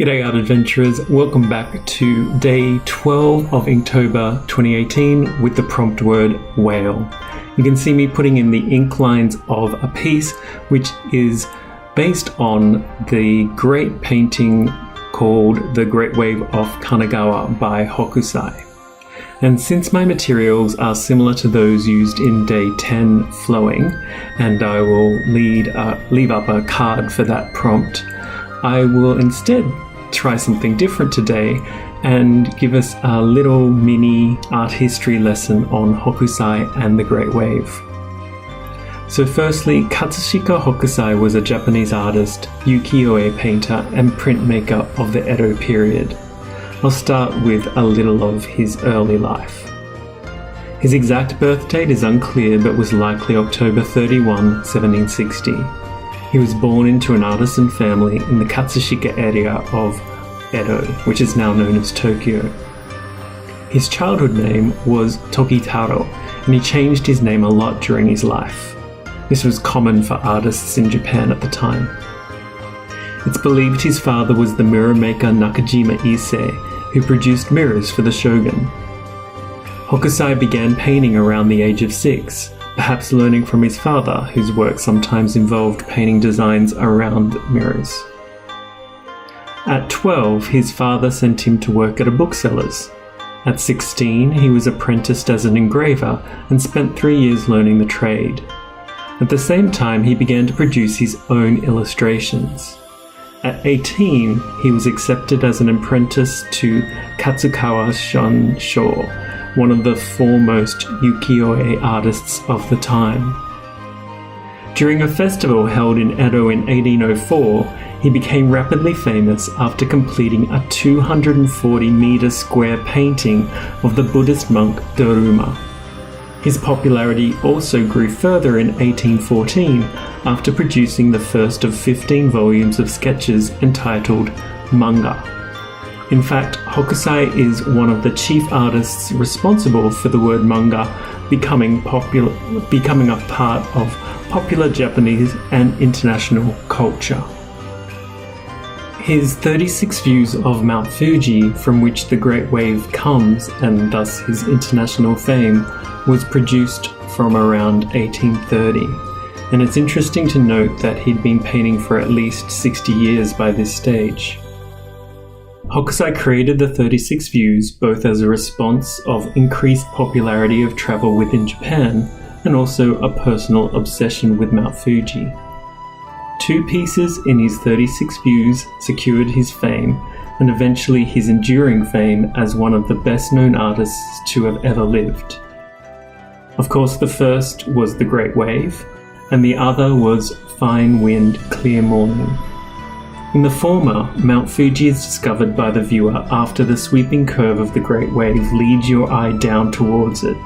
G'day art adventurers, welcome back to day 12 of Inktober 2018 with the prompt word whale. You can see me putting in the ink lines of a piece which is based on the great painting called The Great Wave of Kanagawa by Hokusai. And since my materials are similar to those used in day 10 flowing, and I will leave up a card for that prompt, I will instead try something different today and give us a little mini art history lesson on Hokusai and the Great Wave. So firstly, Katsushika Hokusai was a Japanese artist, ukiyo-e painter and printmaker of the Edo period. I'll start with a little of his early life. His exact birth date is unclear but was likely October 31, 1760. He was born into an artisan family in the Katsushika area of Edo, which is now known as Tokyo. His childhood name was Tokitaro, and he changed his name a lot during his life. This was common for artists in Japan at the time. It's believed his father was the mirror maker Nakajima Issei, who produced mirrors for the shogun. Hokusai began painting around the age of 6, perhaps learning from his father, whose work sometimes involved painting designs around mirrors. At 12, his father sent him to work at a bookseller's. At 16, he was apprenticed as an engraver and spent 3 years learning the trade. At the same time, he began to produce his own illustrations. At 18, he was accepted as an apprentice to Katsukawa Shonsho, one of the foremost ukiyo-e artists of the time. During a festival held in Edo in 1804, he became rapidly famous after completing a 240-meter square painting of the Buddhist monk Daruma. His popularity also grew further in 1814 after producing the first of 15 volumes of sketches entitled Manga. In fact, Hokusai is one of the chief artists responsible for the word manga becoming a part of popular Japanese and international culture. His 36 views of Mount Fuji, from which the Great Wave comes, and thus his international fame, was produced from around 1830. And it's interesting to note that he'd been painting for at least 60 years by this stage. Hokusai created the 36 views both as a response of increased popularity of travel within Japan and also a personal obsession with Mount Fuji. 2 pieces in his 36 views secured his fame and eventually his enduring fame as one of the best known artists to have ever lived. Of course, the first was The Great Wave and the other was Fine Wind, Clear Morning. In the former, Mount Fuji is discovered by the viewer after the sweeping curve of the Great Wave leads your eye down towards it.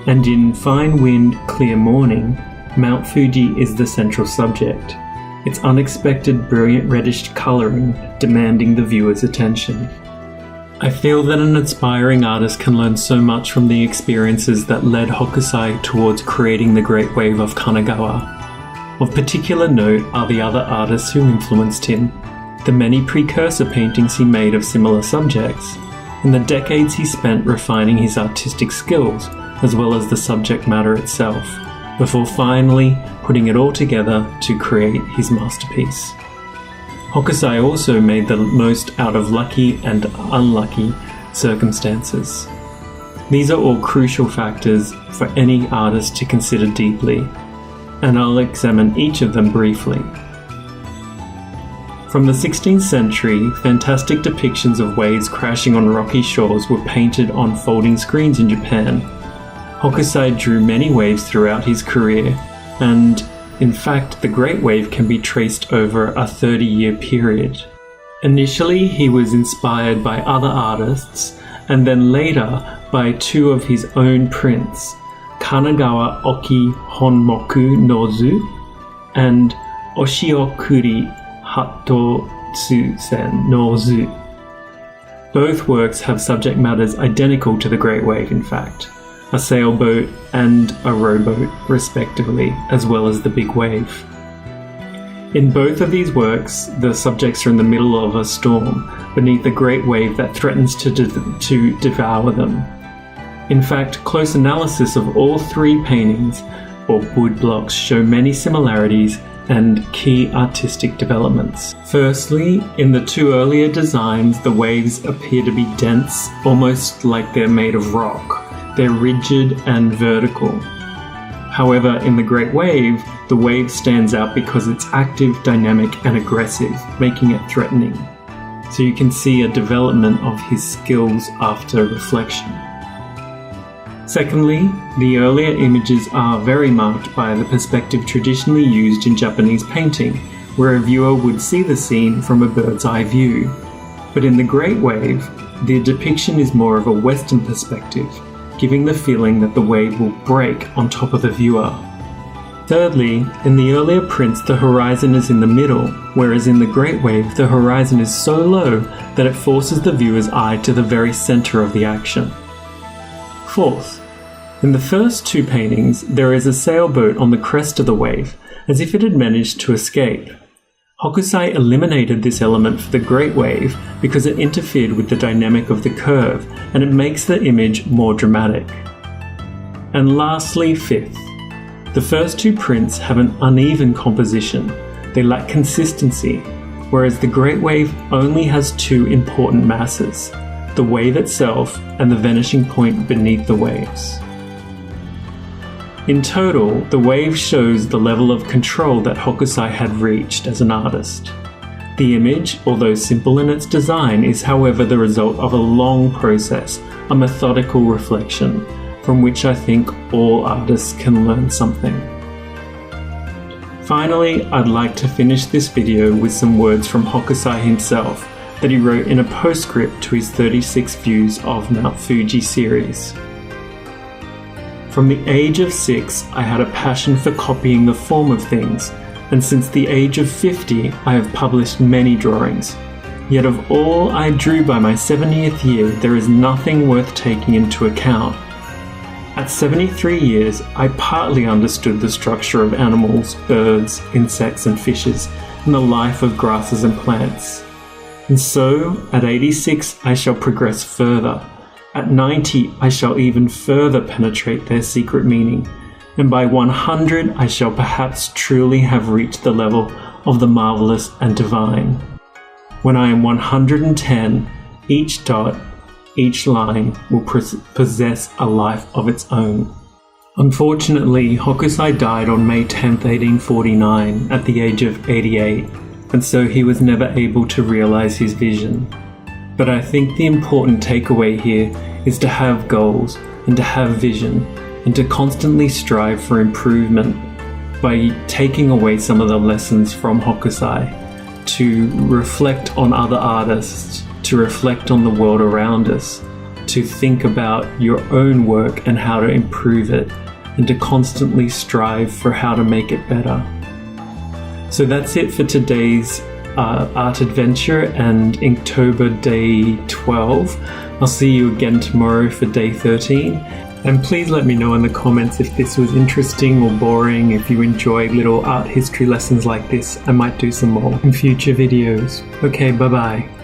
And in Fine Wind, Clear Morning, Mount Fuji is the central subject, its unexpected brilliant reddish colouring demanding the viewer's attention. I feel that an aspiring artist can learn so much from the experiences that led Hokusai towards creating the Great Wave of Kanagawa. Of particular note are the other artists who influenced him, the many precursor paintings he made of similar subjects, and the decades he spent refining his artistic skills as well as the subject matter itself, before finally putting it all together to create his masterpiece. Hokusai also made the most out of lucky and unlucky circumstances. These are all crucial factors for any artist to consider deeply, and I'll examine each of them briefly. From the 16th century, fantastic depictions of waves crashing on rocky shores were painted on folding screens in Japan. Hokusai drew many waves throughout his career, and in fact, the Great Wave can be traced over a 30-year period. Initially, he was inspired by other artists, and then later by 2 of his own prints, Kanagawa Oki Honmoku Nozu and Oshiokuri Hatotsusen Nozu. Both works have subject matters identical to the Great Wave, in fact, a sailboat and a rowboat respectively, as well as the big wave. In both of these works, the subjects are in the middle of a storm, beneath a great wave that threatens to devour them. In fact, close analysis of all three paintings, or wood blocks, show many similarities and key artistic developments. Firstly, in the two earlier designs, the waves appear to be dense, almost like they're made of rock. They're rigid and vertical. However, in the Great Wave, the wave stands out because it's active, dynamic, and aggressive, making it threatening. So you can see a development of his skills after reflection. Secondly, the earlier images are very marked by the perspective traditionally used in Japanese painting, where a viewer would see the scene from a bird's eye view. But in the Great Wave, the depiction is more of a Western perspective, giving the feeling that the wave will break on top of the viewer. Thirdly, in the earlier prints the horizon is in the middle, whereas in the Great Wave the horizon is so low that it forces the viewer's eye to the very center of the action. Fourth, in the first two paintings there is a sailboat on the crest of the wave, as if it had managed to escape. Hokusai eliminated this element for the Great Wave because it interfered with the dynamic of the curve, and it makes the image more dramatic. And lastly, fifth, the first two prints have an uneven composition. They lack consistency, whereas the Great Wave only has two important masses, the wave itself and the vanishing point beneath the waves. In total, the wave shows the level of control that Hokusai had reached as an artist. The image, although simple in its design, is however the result of a long process, a methodical reflection, from which I think all artists can learn something. Finally, I'd like to finish this video with some words from Hokusai himself that he wrote in a postscript to his 36 Views of Mount Fuji series. From the age of 6, I had a passion for copying the form of things, and since the age of 50, I have published many drawings. Yet of all I drew by my 70th year, there is nothing worth taking into account. At 73 years, I partly understood the structure of animals, birds, insects and fishes, and the life of grasses and plants. And so, at 86, I shall progress further. At 90, I shall even further penetrate their secret meaning. And by 100, I shall perhaps truly have reached the level of the marvelous and divine. When I am 110, each dot, each line will possess a life of its own. Unfortunately, Hokusai died on May 10, 1849, at the age of 88. And so he was never able to realize his vision. But I think the important takeaway here is to have goals and to have vision and to constantly strive for improvement by taking away some of the lessons from Hokusai, to reflect on other artists, to reflect on the world around us, to think about your own work and how to improve it, and to constantly strive for how to make it better. So that's it for today's art adventure and Inktober day 12. I'll see you again tomorrow for day 13. And please let me know in the comments if this was interesting or boring. If you enjoy little art history lessons like this, I might do some more in future videos. Okay, bye bye.